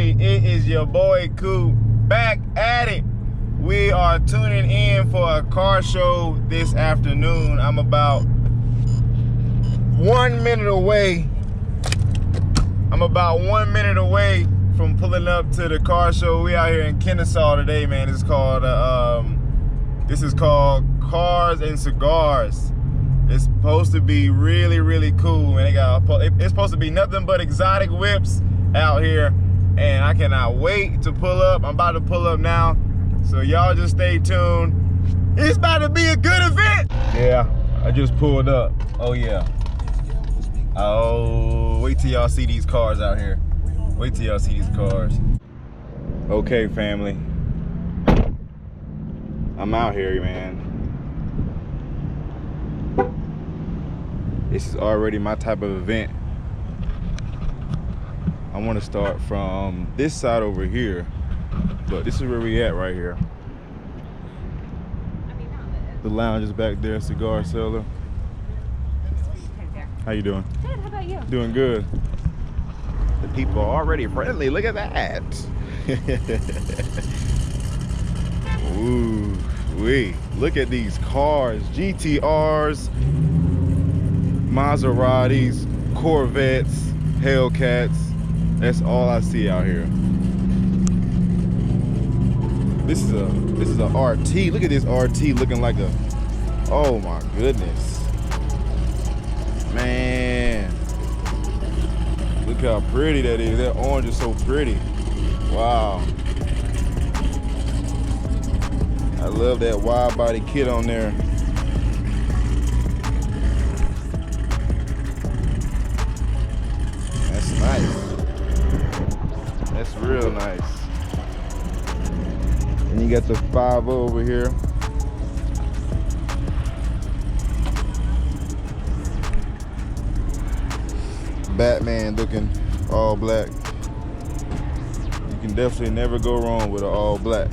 family, it is your boy Coop back at it. We are tuning in for a car show this afternoon. I'm about 1 minute away. From pulling up to the car show. We out here in Kennesaw today, man. This is called Cars and Cigars. It's supposed to be really, really cool, man. It's supposed to be nothing but exotic whips out here, and I cannot wait to pull up. I'm about to pull up now, so y'all just stay tuned. It's about to be a good event. Yeah, I just pulled up. Oh yeah. Oh, wait till y'all see these cars out here. Wait till y'all see these cars. Okay, family. I'm out here, man. This is already my type of event. I want to start from this side over here, but this is where we at right here. The lounge is back there, cigar cellar. How you doing? Good, how about you? Doing good. The people are already friendly, look at that. Ooh, wait, look at these cars. GTRs, Maseratis, Corvettes, Hellcats. That's all I see out here. This is a RT. Look at this RT looking like a, oh my goodness. Man, look how pretty that is. That orange is so pretty. Wow. I love that wide body kit on there. That's nice. That's real nice. And you got the 5 over here. Batman looking all black. You can definitely never go wrong with an all black.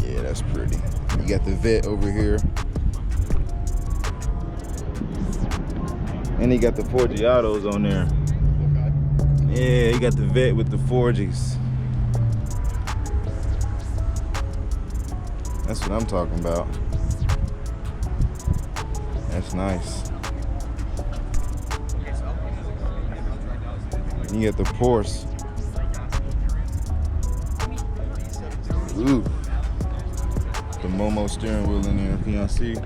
Yeah, that's pretty. You got the Vet over here. And he got the Forgiatos on there. Yeah, he got the Vet with the Forgies. That's what I'm talking about. That's nice. You got the Porsche. Ooh. The Momo steering wheel in there. Can y'all see?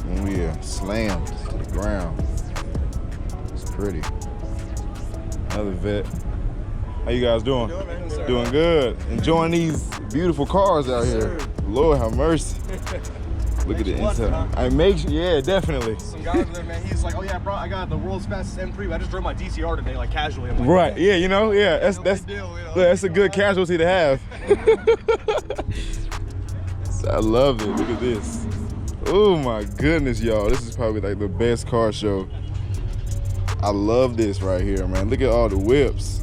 Oh yeah, slammed to the ground. It's pretty. Another Vet. How you guys doing? Doing good. Enjoying these beautiful cars out here. Lord have mercy. Look at the inside. I make sure, yeah, definitely. Some guy over there, man, he's like, oh yeah, bro, I got the world's fastest M3. I just drove my DCR today, like casually. I'm like, right, yeah, you know, yeah, that's a good casualty to have. I love it. Look at this. Oh my goodness, y'all. This is probably like the best car show. I love this right here, man. Look at all the whips.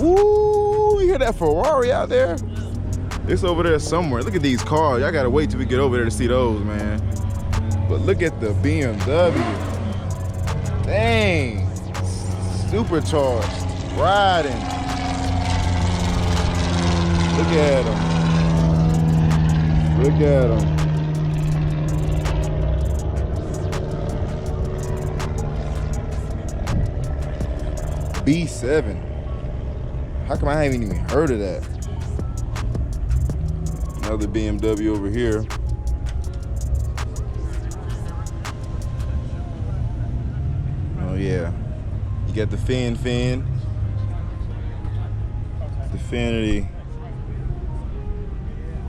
Ooh, you hear that Ferrari out there? It's over there somewhere. Look at these cars. Y'all gotta wait till we get over there to see those, man. But look at the BMW. Dang. Supercharged. Riding. Look at them. Look at them. B7. How come I haven't even heard of that? Another BMW over here. Oh yeah. You got the Fin. Definity.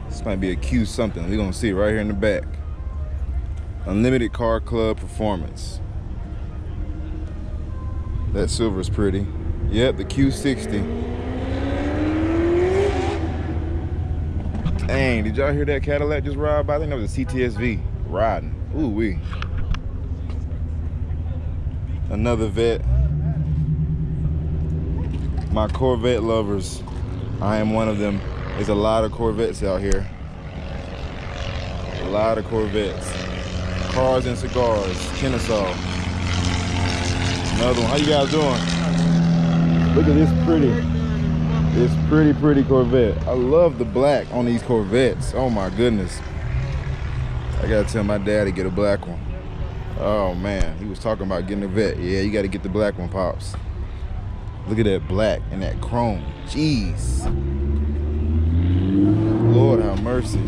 This might be a Q something. We're gonna see it right here in the back. Unlimited Car Club Performance. That silver is pretty. Yep, the Q60. Dang, did y'all hear that Cadillac just ride by? I think that was a CTSV riding. Ooh wee. Another Vet. My Corvette lovers, I am one of them. There's a lot of Corvettes out here. A lot of Corvettes. Cars and Cigars, Kennesaw. Another one. How you guys doing? Look at this pretty Corvette. I love the black on these Corvettes. Oh my goodness. I gotta tell my dad to get a black one. Oh man, he was talking about getting a vet. Yeah, you gotta get the black one, Pops. Look at that black and that chrome. Jeez. Lord have mercy.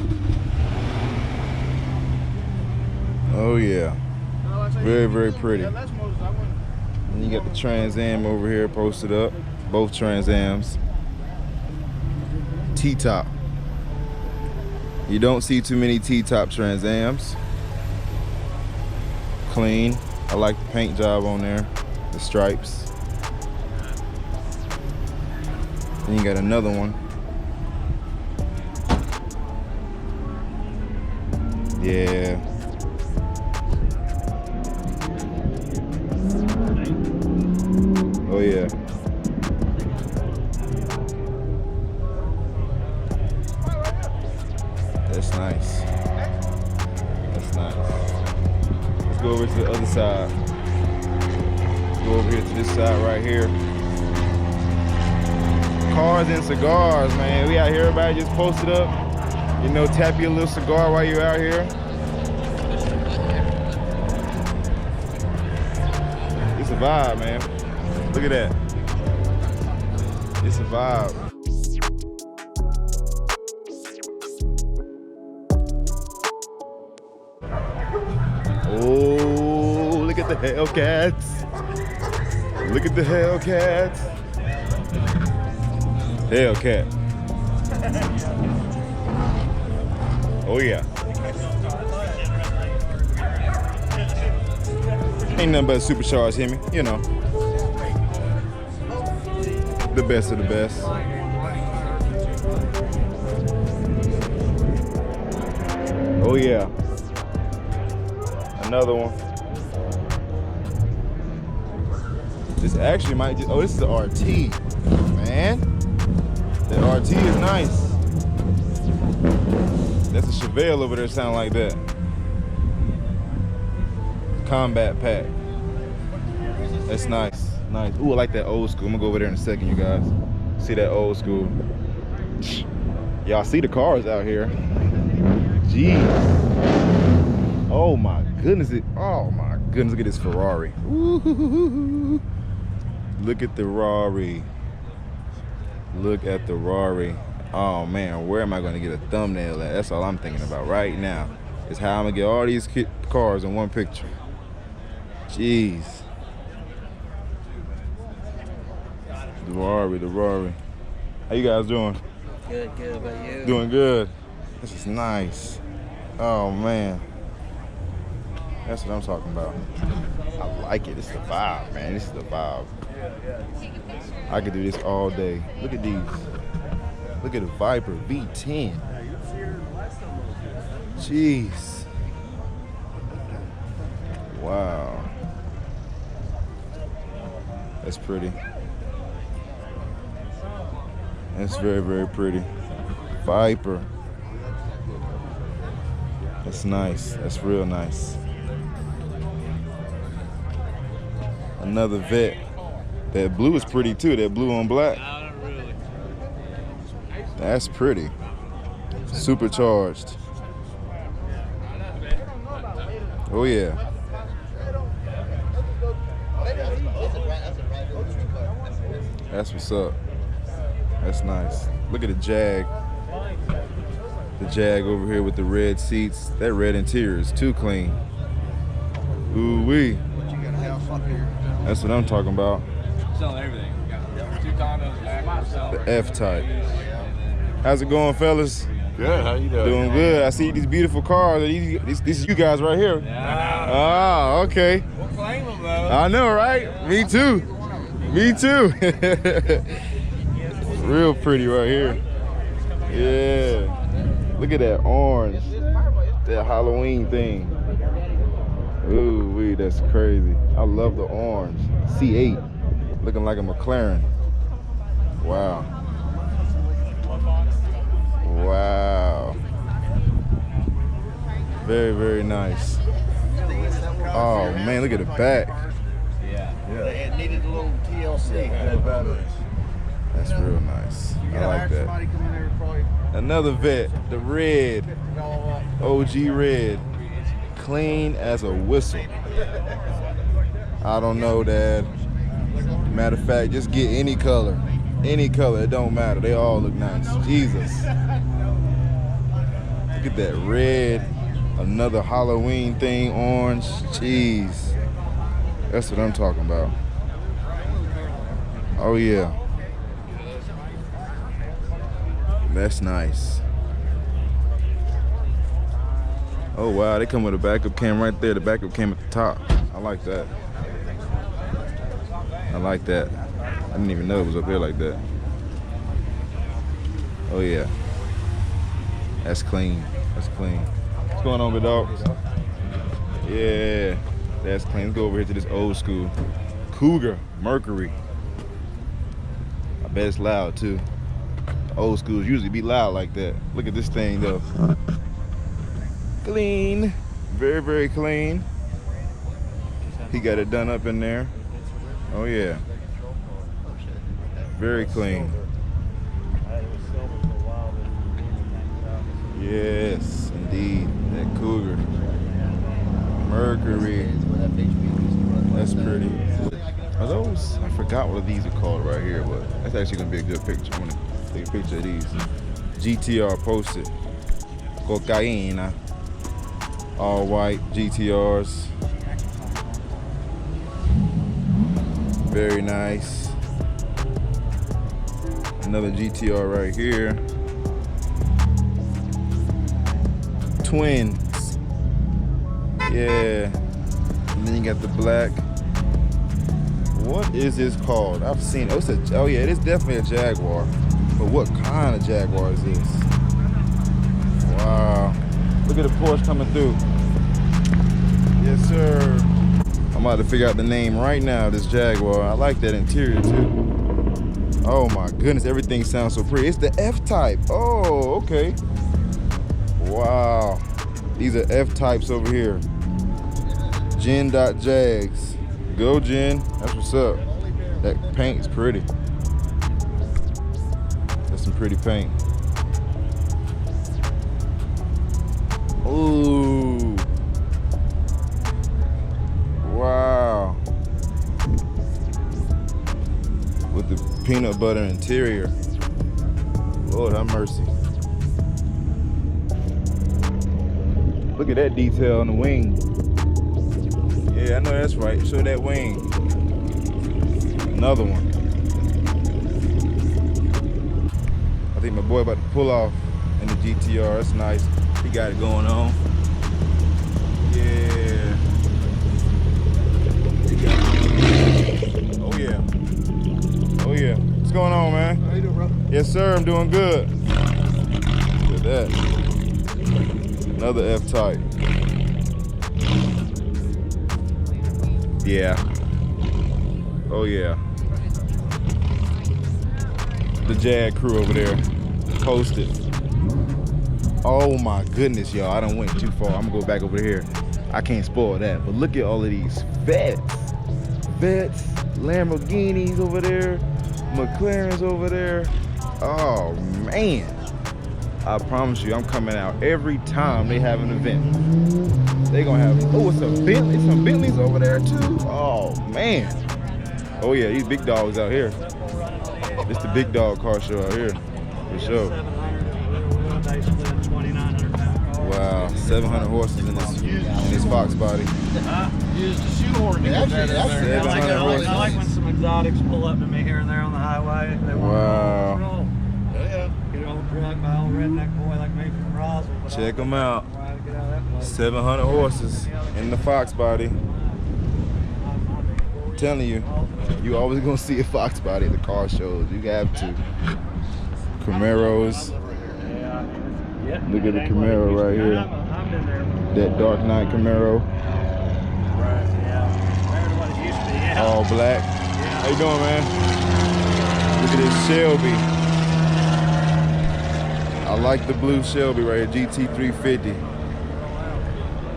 Oh yeah. Very, very pretty. And you got the Trans Am over here posted up. Both Trans Ams. T-top. You don't see too many T-top Trans Ams. Clean. I like the paint job on there. The stripes. Then you got another one. Yeah. Oh yeah. That's nice. That's nice. Let's go over to the other side. Go over here to this side right here. Cars and Cigars, man. We out here, everybody just posted up. You know, tap your little cigar while you're out here. It's a vibe, man. Look at that. It's a vibe. Oh, look at the Hellcats. Look at the Hellcats. Hellcat. Oh yeah. Ain't nothing but a supercharged Hemi, you know. The best of the best. Oh yeah. Another one. This actually might just, oh, this is the RT, man. The RT is nice. That's a Chevelle over there sound like that. Combat pack. That's nice. Nice. Ooh, I like that old school. I'm gonna go over there in a second, you guys. See that old school. Y'all see the cars out here. Jeez. Oh my goodness. Oh my goodness. Look at this Ferrari. Ooh. Look at the Rari. Look at the Rari. Oh man, where am I gonna get a thumbnail at? That's all I'm thinking about right now. Is how I'm gonna get all these cars in one picture. Jeez. The Rari. How you guys doing? Good, good. About you? Doing good. This is nice. Oh man. That's what I'm talking about. I like it. This is the vibe, man. This is the vibe. I could do this all day. Look at these. Look at the Viper V10. Jeez. Wow. That's pretty. That's very, very pretty. Viper. That's nice. That's real nice. Another Vet. That blue is pretty too. That blue on black. That's pretty. Supercharged. Oh yeah. That's what's up. That's nice. Look at the Jag. The Jag over here with the red seats. That red interior is too clean. Ooh wee. That's what I'm talking about. Selling everything. We got 2 condos back. The F-Type. How's it going, fellas? Good, how you doing? Doing good. I see these beautiful cars. This is you guys right here. Yeah. Ah, okay. We'll claim them, though. I know, right? Me too. Me too. Real pretty right here. Yeah. Look at that orange. That Halloween thing. Ooh, wee, that's crazy. I love the orange. C8. Looking like a McLaren. Wow. Wow. Very, very nice. Oh man, look at the back. It needed a little TLC. That's real nice. I like that. Another vet, the red, OG red, clean as a whistle. I don't know, Dad. Matter of fact, just get any color, it don't matter. They all look nice. Jesus. Look at that red, another Halloween thing, orange, jeez. That's what I'm talking about. Oh yeah. That's nice. Oh wow, they come with a backup cam right there. The backup cam at the top. I like that. I like that. I didn't even know it was up there like that. Oh yeah. That's clean. That's clean. What's going on, big dogs? Yeah, that's clean. Let's go over here to this old school Cougar Mercury. I bet it's loud too. Old schools usually be loud like that. Look at this thing though. Clean, very, very clean. He got it done up in there. Oh yeah, very clean. Yes, indeed, that Cougar Mercury. That's pretty. Are those? I forgot what these are called right here, but that's actually gonna be a good picture. I'm gonna take a picture of these. GTR posted. Cocaína. All white GTRs. Very nice. Another GTR right here. Twins. Yeah. And then you got the black. What is this called? I've seen. Oh yeah, it is definitely a Jaguar. But what kind of Jaguar is this? Wow. Look at the Porsche coming through. Yes, sir. I'm about to figure out the name right now of this Jaguar. I like that interior too. Oh my goodness, everything sounds so pretty. It's the F-Type. Oh, okay. Wow. These are F-Types over here. Jen.Jags. Go, Jen. That's what's up. That paint's pretty. That's some pretty paint. Ooh. Wow. With the peanut butter interior. Lord have mercy. Look at that detail on the wing. Yeah, I know that's right. Show that wing. Another one. I think my boy about to pull off in the GTR. That's nice. He got it going on. Yeah. He got it. Oh yeah. Oh yeah. What's going on, man? How you doing, bro? Yes, sir. I'm doing good. Look at that. Another F-Type. Yeah. Oh yeah. The Jag crew over there posted. Oh my goodness, y'all. I done went too far. I'm gonna go back over here. I can't spoil that. But look at all of these vets. Vets, Lamborghinis over there, McLarens over there. Oh man. I promise you, I'm coming out every time they have an event. They gonna have, oh, it's a Bentley, some Bentleys over there too. Oh man. Oh yeah, these big dogs out here. It's the big dog car show out here, for sure. Wow, 700 horses in this Fox body. Used a shoehorn to get that in there. 700 horses. I like when some exotics pull up to me here and there on the highway. They Wow. roll. Yeah. Get an old truck by old redneck boy like me from Roswell. But Check them out. Try to get out of that place. 700 horses in the Fox body. I'm telling you, you always gonna see a Fox body at the car shows. You have to. Camaros. Look at the Camaro right here. I've been there. That Dark Knight Camaro. Right, yeah. Compared to what it used to be, yeah. All black. How you doing, man? Look at this Shelby. I like the blue Shelby right here, GT350.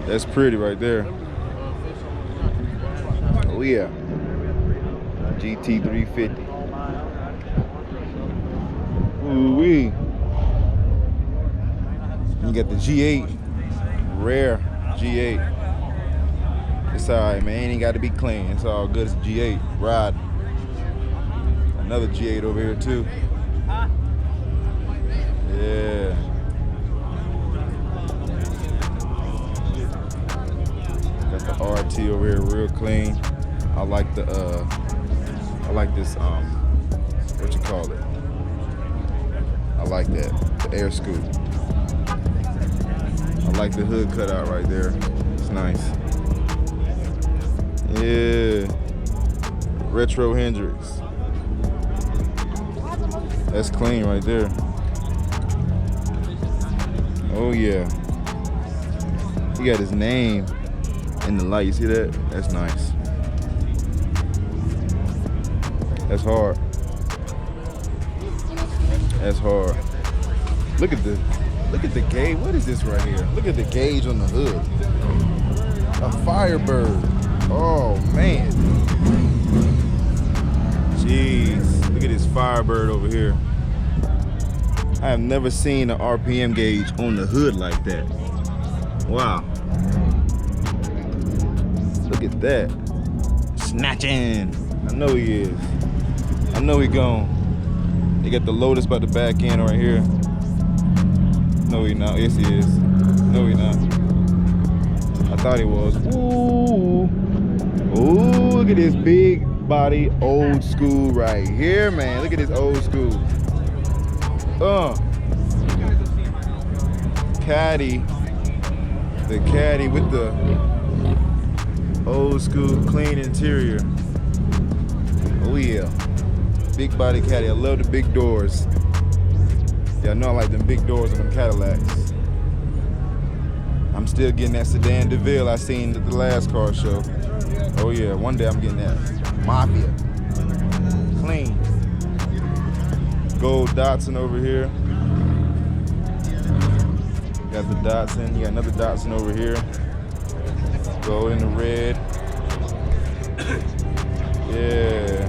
That's pretty right there. Oh yeah. GT 350. Ooh wee. You got the G8, rare G8. It's alright, man. Ain't got to be clean. It's all good. It's a G8 ride. Another G8 over here too. Yeah. Got the RT over here, real clean. I like the I like this what you call it? I like that, the air scoop. I like the hood cutout right there. It's nice. Yeah. Retro Hendrix. That's clean right there. Oh yeah. He got his name in the light. You see that? That's nice. That's hard. That's hard. Look at the gauge. What is this right here? Look at the gauge on the hood. A Firebird. Oh man. Jeez. Look at this Firebird over here. I have never seen an RPM gauge on the hood like that. Wow. Look at that. Snatching. I know he is. I know he gone. They got the Lotus by the back end right here. No, he not. Yes, he is. No, he not. I thought he was. Ooh. Ooh, look at this big body old school right here, man. Look at this old school. Caddy. The caddy with the old school clean interior. Oh yeah. Big body caddy. I love the big doors. Y'all know I like them big doors on them Cadillacs. I'm still getting that sedan DeVille I seen at the last car show. Oh yeah, one day I'm getting that Mafia. Clean. Gold Datsun over here. Got the Datsun. You got another Datsun over here. Gold in the red. Yeah.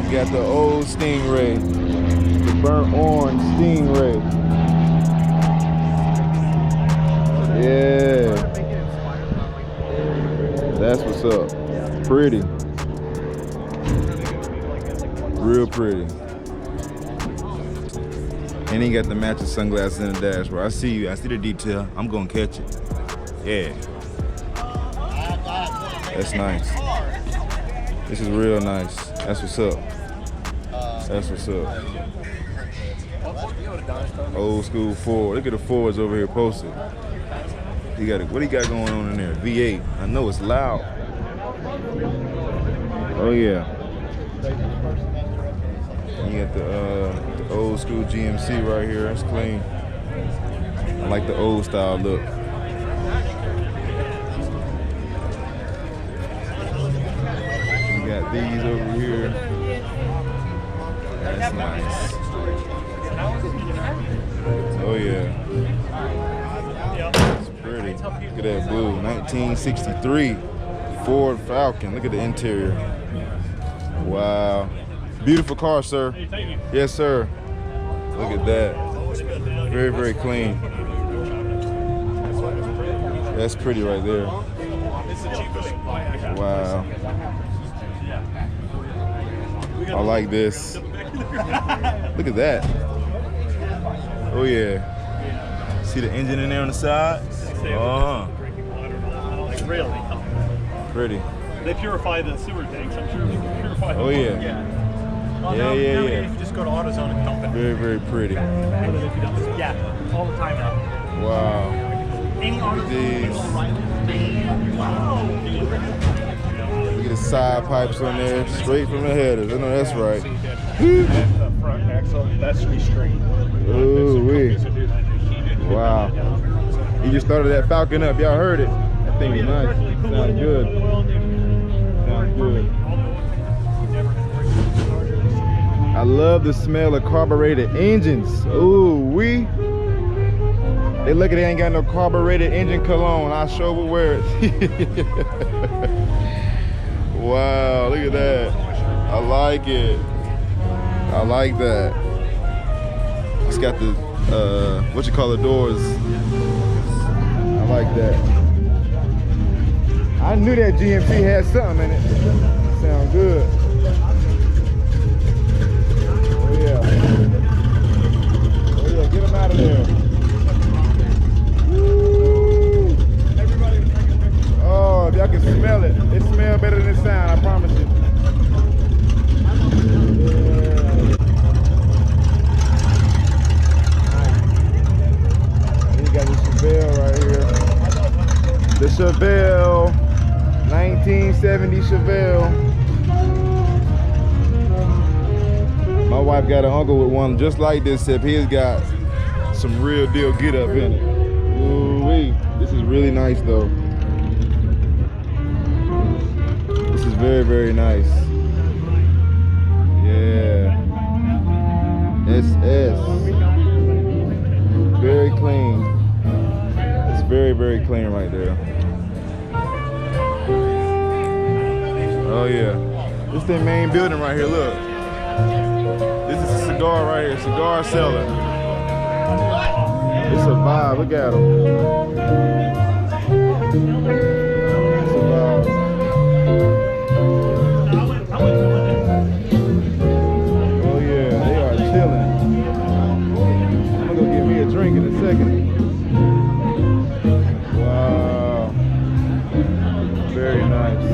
You got the old Stingray. The burnt orange Stingray. Yeah. That's what's up. Pretty. Real pretty. And he got the matching sunglasses in the dashboard. I see you. I see the detail. I'm gonna catch it. Yeah. That's nice. This is real nice. That's what's up. That's what's up. Old school Ford. Look at the Fords over here posted. He got what he got going on in there? V8. I know it's loud. Oh yeah. You got the old school GMC right here. It's clean. I like the old style look. You got these over here. That's nice. Oh yeah. It's pretty. Look at that blue. 1963 Ford Falcon. Look at the interior. Wow. Beautiful car, sir. Hey, thank you. Yes, sir. Look at that. Very, very clean. That's pretty right there. Wow. I like this. Look at that. Oh yeah. See the engine in there on the side? Oh. Really? Pretty. They purify the sewer tanks. I'm sure they purify the Oh yeah. Well, Yeah, yeah, nowadays yeah. You just go to AutoZone and dump it. Very, very pretty. Yeah, all the time now. Wow. Any These. Wow. Look at the side pipes on there, straight from the headers. I know that's right. The front axle, that's restrained. Ooh wee. Wow. He just started that Falcon up. Y'all heard it. That thing is nice. Sounds good. Sounds good. I love the smell of carbureted engines. Ooh wee. They look at it, ain't got no carbureted engine cologne. I sure would wear it. Wow, look at that. I like it. I like that. It's got the, what you call the doors. I like that. I knew that GMC had something in it. Sound good. Oh yeah. Oh yeah, get them out of there. Oh, if y'all can smell it. It smells better than it sounds, I promise you. You got the Chevelle right here. The Chevelle, 1970 Chevelle. My wife got an uncle with one just like this, except he's got some real deal get up in it. Ooh-wee. This is really nice though. This is very, very nice. Yeah. SS. Very clean. It's very, very clean right there. Oh yeah. This is the main building right here, look. This is a cigar right here, cigar cellar. It's a vibe, look at them. It's a vibe. Oh yeah, they are chilling. I'm gonna go get me a drink in a second. Wow. Very nice.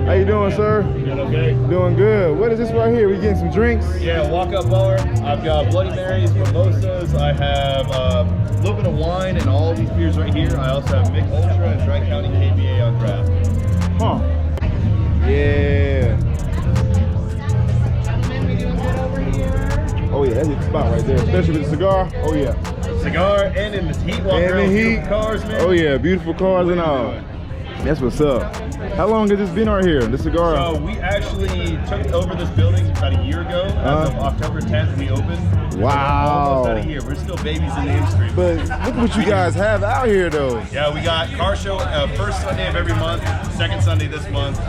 How you doing, sir? Doing okay? Doing good. What is this right here? We getting some drinks? Yeah, walk-up bar. I've got Bloody Marys, mimosas. I have a little bit of wine and all these beers right here. I also have Mick Ultra and Dry County KBA on draft. Huh. Yeah. Oh yeah, that's the spot right there. Especially with the cigar. Oh yeah. Cigar and in the heat, walk And around the with heat. beautiful cars, man. Oh yeah, beautiful cars and all. That's what's up. How long has this been right here, the cigar? So we actually took over this building about a year ago. As of October 10th, we opened. Wow. Almost out of here. We're still babies in the industry. But look what you guys have out here though. Yeah, we got car show first Sunday of every month, second Sunday this month.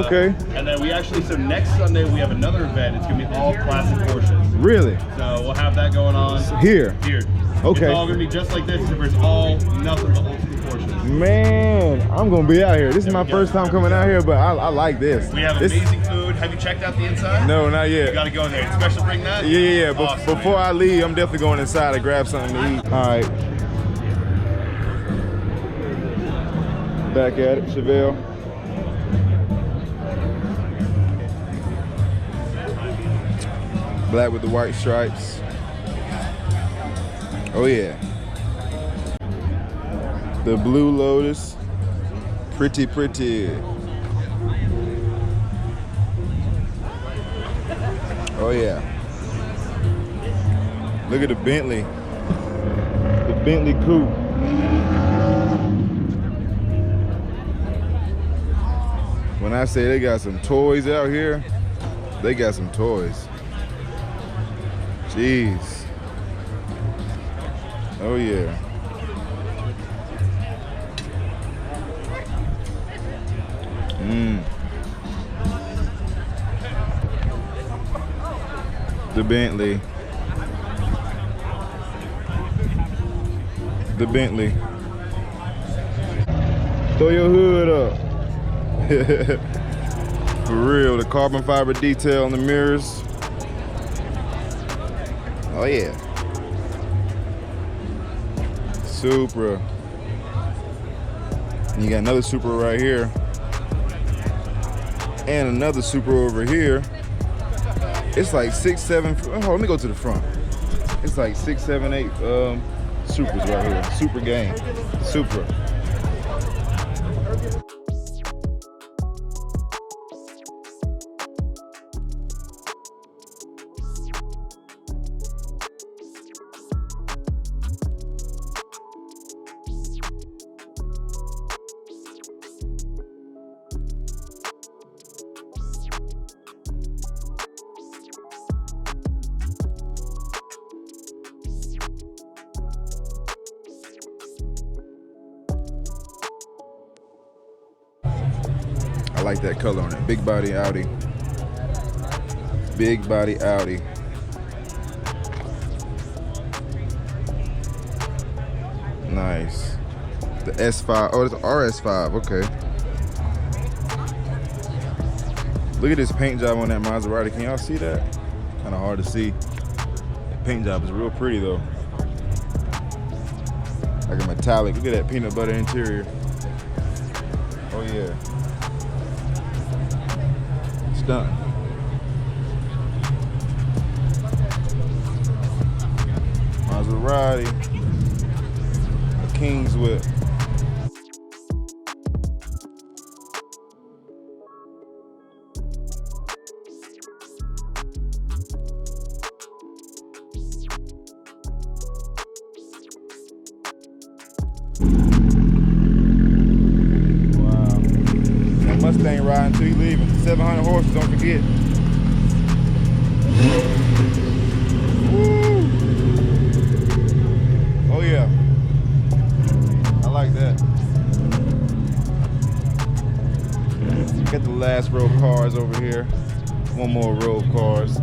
Okay. And then we actually, so next Sunday we have another event. It's gonna be all classic Porsches. Really? So we'll have that going on Here? Here. Okay. It's all gonna be just like this, except for it's all nothing but old school Porsches. Man, I'm gonna be out here. This is my first time coming out here, but I like this. We have This- amazing food. Have you checked out the inside? No, not yet. You gotta go in there. Special bring that? Yeah. But Awesome, before man. I leave, I'm definitely going inside to grab something to eat. All right. Back at it, Chevelle. Black with the white stripes. Oh yeah. The Blue Lotus. Pretty, pretty. Oh yeah. Look at the Bentley. The Bentley coupe. When I say they got some toys out here, they got some toys. Jeez. Oh yeah. The Bentley. The Bentley. Throw your hood up. For real, the carbon fiber detail on the mirrors. Oh yeah. Supra. And you got another Supra right here. And another Supra over here. It's like 6, 7, hold on, let me go to the front. It's like 6, 7, 8 Supras right here. Super gang. Supra. like that color on it. Big body Audi. Big body Audi. Nice. The S5. Oh, it's RS5. Okay. Look at this paint job on that Maserati. Can y'all see that? Kind of hard to see. The paint job is real pretty though. Like a metallic. Look at that peanut butter interior. Oh yeah. Stunning. Maserati. A King's Whip. Mustang riding till you leaving. 700 horses, don't forget. Woo. Oh yeah. I like that. Got the last row of cars over here. One more row of cars.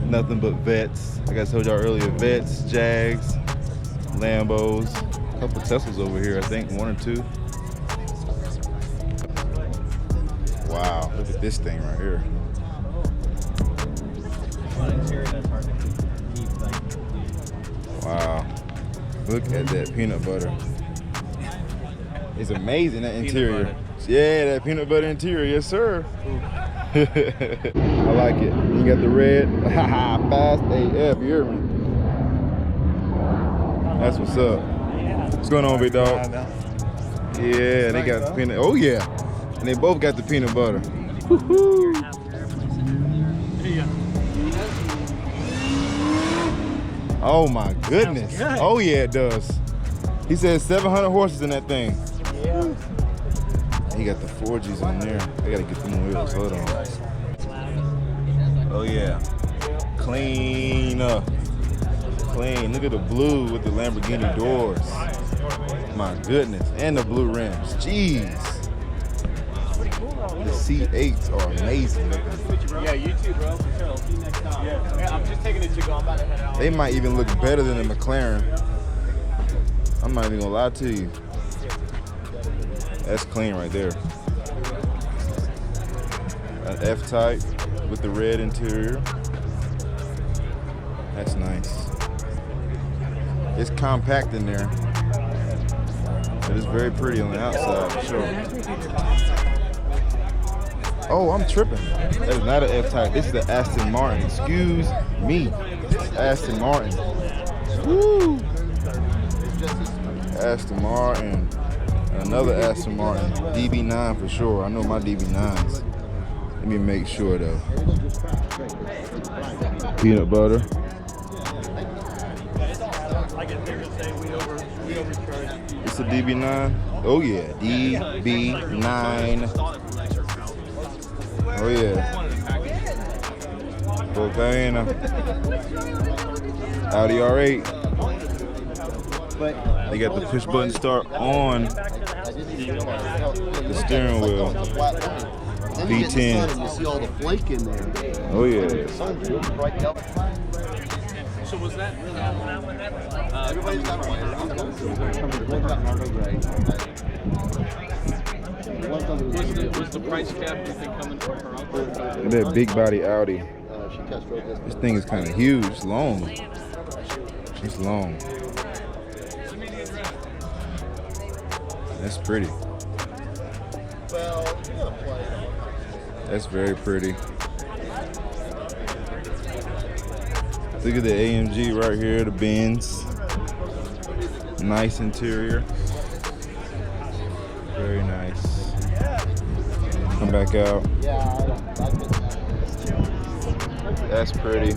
Nothing but vets. Like I told y'all earlier, vets, Jags, Lambos. A couple Teslas over here, I think, 1 or 2. Wow, look at this thing right here. Wow, look at that peanut butter. It's amazing, that interior. Yeah, that peanut butter interior, yes sir. I like it. You got the red, fast AF, you hear me? That's what's up. What's going on, big dog? Yeah, they got the peanut, oh yeah. And they both got the peanut butter. Woo-hoo. Oh my goodness. Oh yeah, it does. He said 700 horses in that thing. Yeah. He got the 4Gs on there. I gotta get them wheels, hold on. Oh yeah. Clean up. Clean. Look at the blue with the Lamborghini doors. My goodness. And the blue rims. Jeez. The C8s are amazing looking. Yeah, you too, bro. For sure. I'll see you next time. Yeah, I'm just taking it to go. I'm about to head out. They might even look better than the McLaren. I'm not even gonna lie to you. That's clean right there. An F-Type with the red interior. That's nice. It's compact in there. But it's very pretty on the outside, for sure. Oh, I'm tripping. That is not an F-Type. This is the Aston Martin. Excuse me. Aston Martin. Woo! Aston Martin. Another Aston Martin. DB9 for sure. I know my DB9s. Let me make sure though. Peanut butter. It's a DB9. Oh yeah, DB9. Oh yeah. Volcano. Audi R8. They got the push button start on the steering wheel. V10. You see all the flake in there. Oh yeah. So was that Everybody's got one. was the price cap you think coming from her uncle? Look at that big body Audi. This thing is kind of huge. It's long. It's long. That's pretty. That's very pretty. Look at the AMG right here, the Benz. Nice interior. Very nice. Come back out. That's pretty.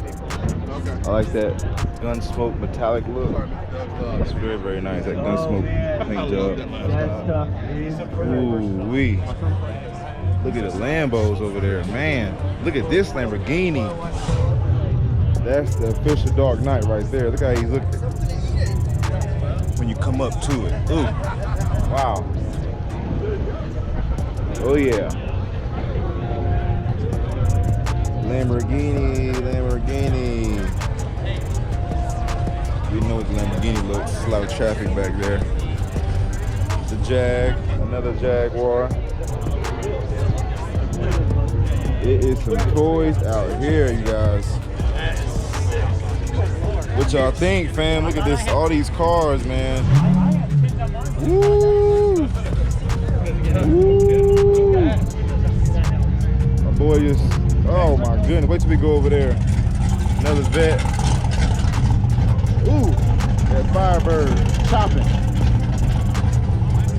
I like that Gunsmoke metallic look. It's very, very nice. That Gunsmoke paint job. Ooh wee. Look at the Lambos over there, man. Look at this Lamborghini. That's the official Dark Knight right there. Look how he's looking. When you come up to it. Ooh. Wow. Oh yeah. Lamborghini. We know what the Lamborghini looks. There's a lot of traffic back there. The Jag, another Jaguar. It is some toys out here, you guys. What y'all think, fam? Look at this, all these cars, man. Woo! Woo! My boy just, oh my goodness. Wait till we go over there. Another vet. Ooh, that Firebird chopping.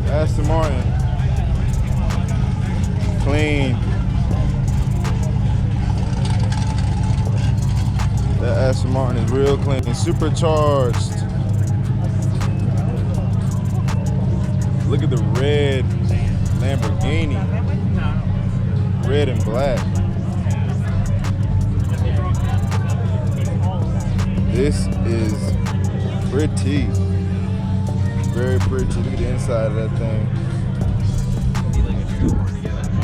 Aston Martin. Clean. That Aston Martin is real clean. Supercharged. Look at the red Lamborghini. Red and black. This is pretty. Very pretty. Look at the inside of that thing.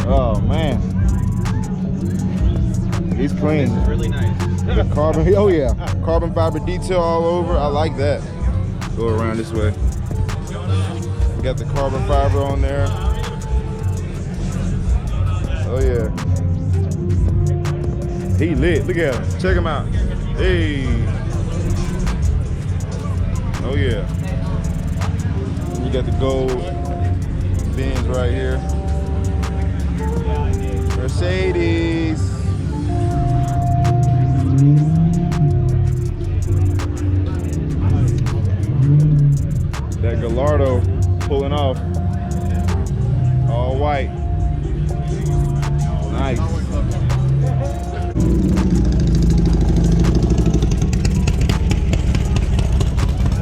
Oh man. He's clean. This is really nice. The carbon, oh yeah. Carbon fiber detail all over. I like that. Go around this way. We got the carbon fiber on there. Oh yeah. He lit. Look at him. Check him out. Hey. Oh yeah. You got the gold Benz right here. Mercedes. That Gallardo pulling off. All white. Nice.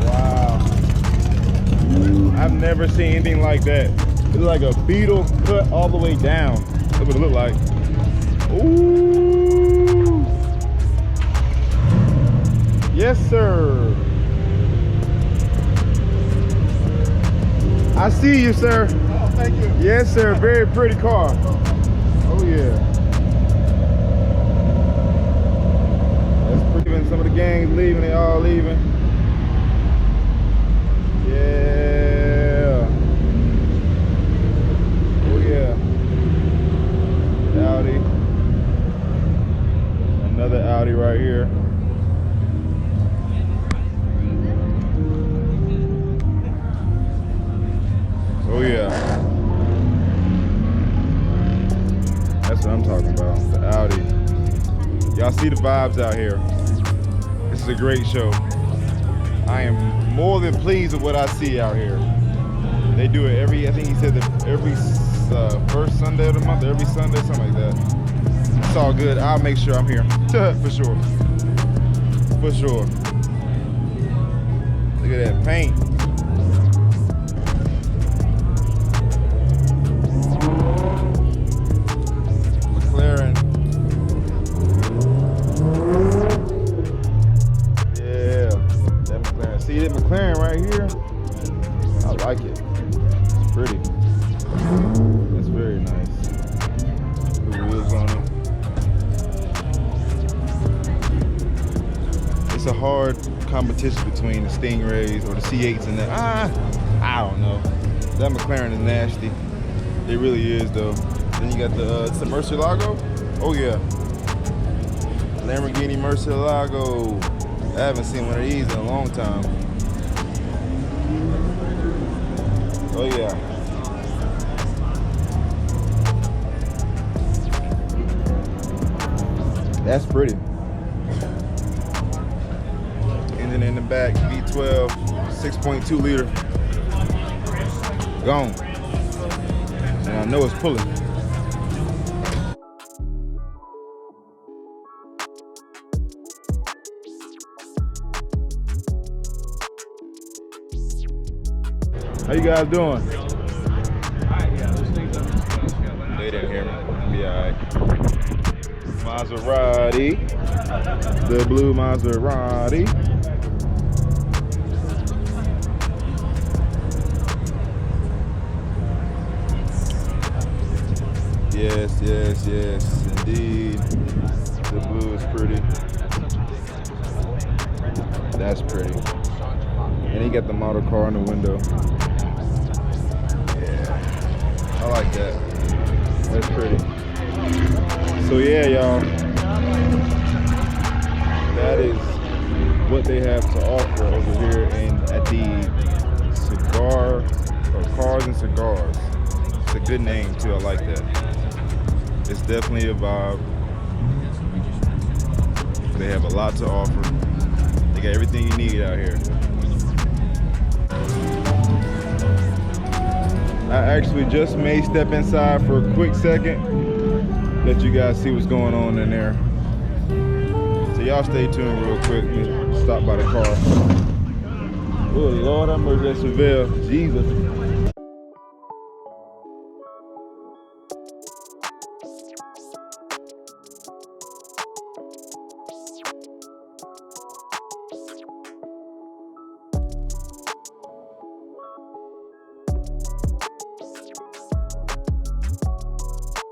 Wow. I've never seen anything like that. It's like a Beetle cut all the way down. That's what it looked like. Ooh. Yes, sir. I see you, sir. Oh, thank you. Yes, sir. Very pretty car. Oh, yeah. That's pretty. Some of the gang's leaving. They all leaving. Yeah. Oh, yeah. Audi. Another Audi right here. Oh yeah. That's what I'm talking about, the Audi. Y'all see the vibes out here. This is a great show. I am more than pleased with what I see out here. They do it every, I think he said that every first Sunday of the month, every Sunday, something like that. It's all good. I'll make sure I'm here, for sure. For sure. Look at that paint. McLaren right here, I like it. It's pretty. That's very nice. The wheels on it. It's a hard competition between the Stingrays or the C8s and the I don't know. That McLaren is nasty. It really is though. Then you got the it's a Murcielago. Oh yeah. Lamborghini Murcielago. I haven't seen one of these in a long time. Oh yeah. That's pretty. Engine in the back, V12, 6.2 liter. Gone. And I know it's pulling. How you guys doing? They didn't hear me. Be alright. Maserati. The blue Maserati. Yes, yes, yes, indeed. The blue is pretty. That's pretty. And he got the model car in the window. Yeah, I like that. That's pretty. So yeah, y'all, that is what they have to offer over here at the Cigar, or Cars and Cigars. It's a good name too, I like that. It's definitely a vibe. They have a lot to offer. They got everything you need out here. I actually just may step inside for a quick second, let you guys see what's going on in there. So y'all stay tuned real quick. Stop by the car. Oh Lord, I'm at Seville. Jesus.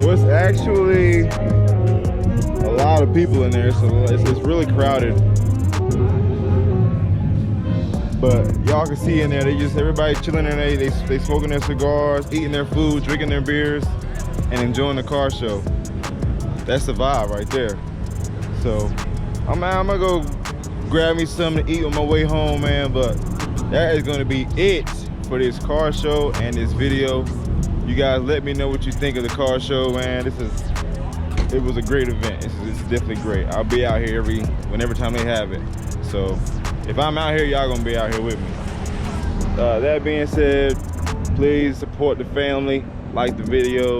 Well, it's actually a lot of people in there, so it's really crowded. But y'all can see in there, everybody chilling in there. They smoking their cigars, eating their food, drinking their beers, and enjoying the car show. That's the vibe right there. So I'm gonna go grab me something to eat on my way home, man. But that is gonna be it for this car show and this video. You guys let me know what you think of the car show, man. It was a great event. It's definitely great. I'll be out here whenever time they have it. So if I'm out here, y'all gonna be out here with me. That being said, please support the family, like the video,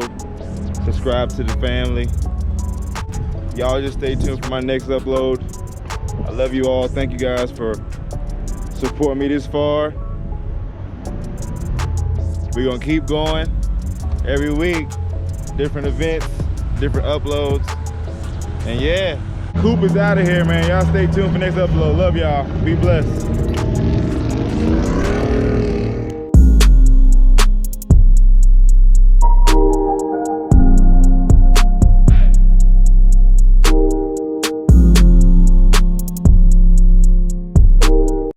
subscribe to the family. Y'all just stay tuned for my next upload. I love you all. Thank you guys for supporting me this far. We're gonna keep going every week, different events, different uploads. And yeah, Coop is out of here, man. Y'all stay tuned for next upload. Love y'all. Be blessed.